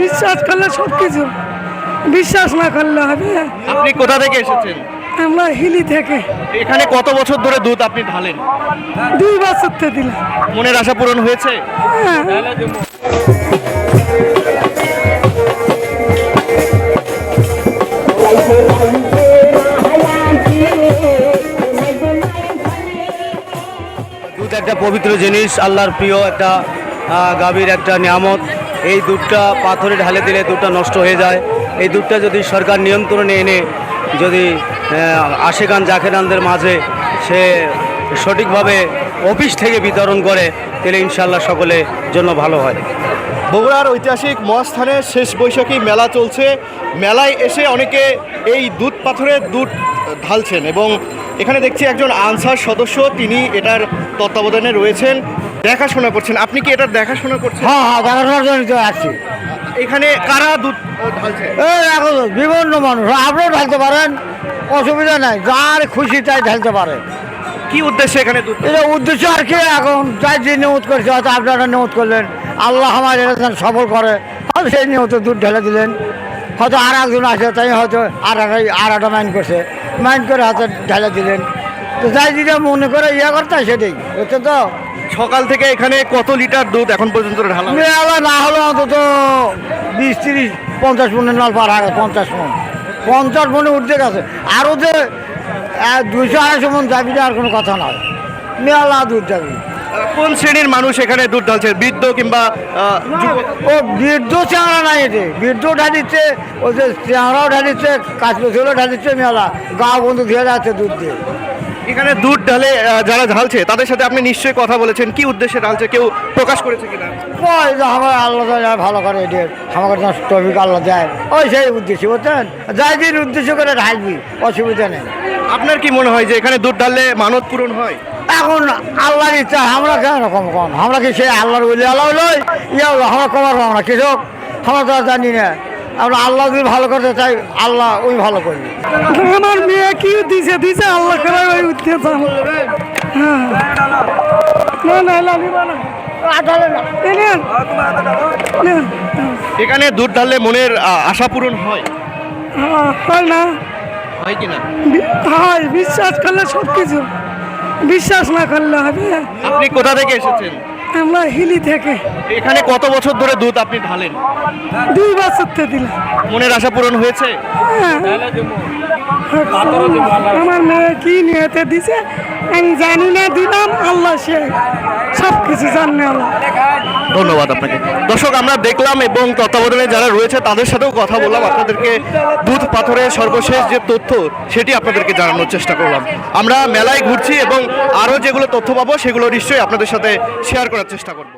বিশ্বাস করলে সব কিছু, বিশ্বাস না করলে হবে। আপনি কোথা থেকে এসেছেন? আমরা হিলি থেকে। এখানে কত বছর ধরে দুধ আপনি ঢালেন? 2 বছর থেকে দিলাম। মনের আশা পূরণ হয়েছে? হ্যাঁ। দুধ একটা পবিত্র জিনিস, আল্লাহর প্রিয় একটা গাভীর একটা নিয়ামত। এই দুধটা পাথরে ঢালে দিলে দুধটা নষ্ট হয়ে যায়। এই দুধটা যদি সরকার নিয়ন্ত্রণে এনে যদি আশেকান জাকেরানদের মাঝে সে সঠিকভাবে অফিস থেকে বিতরণ করে তাহলে ইনশাল্লাহ সকলের জন্য ভালো হয়। বগুড়ার ঐতিহাসিক মহাস্থানে শেষ বৈশাখী মেলা চলছে। মেলায় এসে অনেকে এই দুধ পাথরের দুধ ঢালছেন এবং এখানে দেখছি একজন আনসার সদস্য, তিনি এটার তত্ত্বাবধানে রয়েছেন, দেখাশোনা করছেন। আপনি কি এটার দেখাশোনা করছেন? হ্যাঁ হ্যাঁ, দেখাশোনার জন্য তো আসছি। এখানে কারা দুধ ঢালছে? এই এখন বিভিন্ন মানুষ, আপনিও ঢালতে পারেন, অসুবিধা নাই, যার খুশি তাই ঢালতে পারে। কি উদ্দেশ্যে এখানে দুধ? এটা উদ্দেশ্য আর কি, এখন যাই যে নিয়ত করেছে, হয়তো আপনারা নিয়ত করলেন, আল্লাহ আমার এটা সফল করে, হয়তো সেই নিয়ত দুধ ঢেলে দিলেন। হয়তো আর একজন আছে, তাই হয়তো আর একটা মাইন্ড করছে, মাইন্ড করে হয়তো ঢেলে দিলেন। তো যাই যেটা মনে করে করতে সেটাই হচ্ছে। তো সকাল থেকে এখানে কত লিটার দুধ এখন পর্যন্ত ঢালা হয়েছে? মেলা না হলে অন্তত 20, 30, 50 মনের নাল পার আগে, 50 মনে উঠতে গেছে। আরও যে 200-250 মন যাবি, আর কোনো কথা নয়, মেলা দুধ যাবি। কোন শ্রেণীর মানুষ এখানে দুধ ঢালছে? বৃদ্ধ কিংবা যুবক? ও বৃদ্ধ চেংড়া নাই, এতে বৃদ্ধ ঢালিচ্ছে, ওই যে চেংড়াও ঢালিচ্ছে, কাঁচপেছিও ঢালিচ্ছে, মেলা গা বন্ধু ধুয়ে যাচ্ছে দুধ দিয়ে। এখানে দুধ ঢালে যারা ঢালছে তাদের সাথে আপনি নিশ্চয়ই কথা বলেছেন, কি উদ্দেশ্যে ঢালছে কেউ প্রকাশ করেছে কিনা? ওই যে আমার আল্লাহ যায় ভালো করে, এদের আমার টপিক আল্লাহ যায়, ওই সেই উদ্দেশ্য বুঝছেন, যাই দিন উদ্দেশ্য করে ঢালবি, অসুবিধা নেই। আপনার কি মনে হয় যে এখানে দুধ ঢাললে মানত পূরণ হয়? এখন আল্লাহর ইচ্ছা, আমরা কেন কম কম, আমরা কি সেই আল্লাহর বলি আল্লাহ লই ইয়া আমরা কমার আমরা কৃষক, আমরা তো আর জানি না। আমরা আল্লাহ যদি ভালো করতে চাই, আল্লাহ ওই ভালো করবি। আমার মেয়ে কি দিছে দিছে আল্লাহ করে ওই উদ্দেশ্য। হ্যাঁ না না লাগবে না। এখানে দুধ ঢাললে মনের আশা পূরণ হয়? হয় না? হয় কিনা? হয়, বিশ্বাস করলে সব কিছু, বিশ্বাস না করলে হবে। আপনি কোথা থেকে এসেছেন? আমরা হিলি থেকে। এখানে কত বছর ধরে দুধ আপনি ঢালেন? 2 বছর থেকে দিলাম। মনের আশা পূরণ হয়েছে? হ্যাঁ। আমার মেয়ে কি নিয়েতে দিছে আমি জানি না, দিলাম, আল্লাহ সে সব কিছু জানে আল্লাহ। ধন্যবাদ আপনাকে। দর্শক, আমরা দেখলাম এবং তত্ত্বাবধানে যারা রয়েছে তাদের সাথেও কথা বললাম, আপনাদেরকে দুধ পাথরের সর্বশেষ যে তথ্য সেটি আপনাদেরকে জানানোর চেষ্টা করলাম। আমরা মেলায় ঘুরছি এবং আরও যেগুলো তথ্য পাবো সেগুলো নিশ্চয়ই আপনাদের সাথে শেয়ার করার চেষ্টা করব।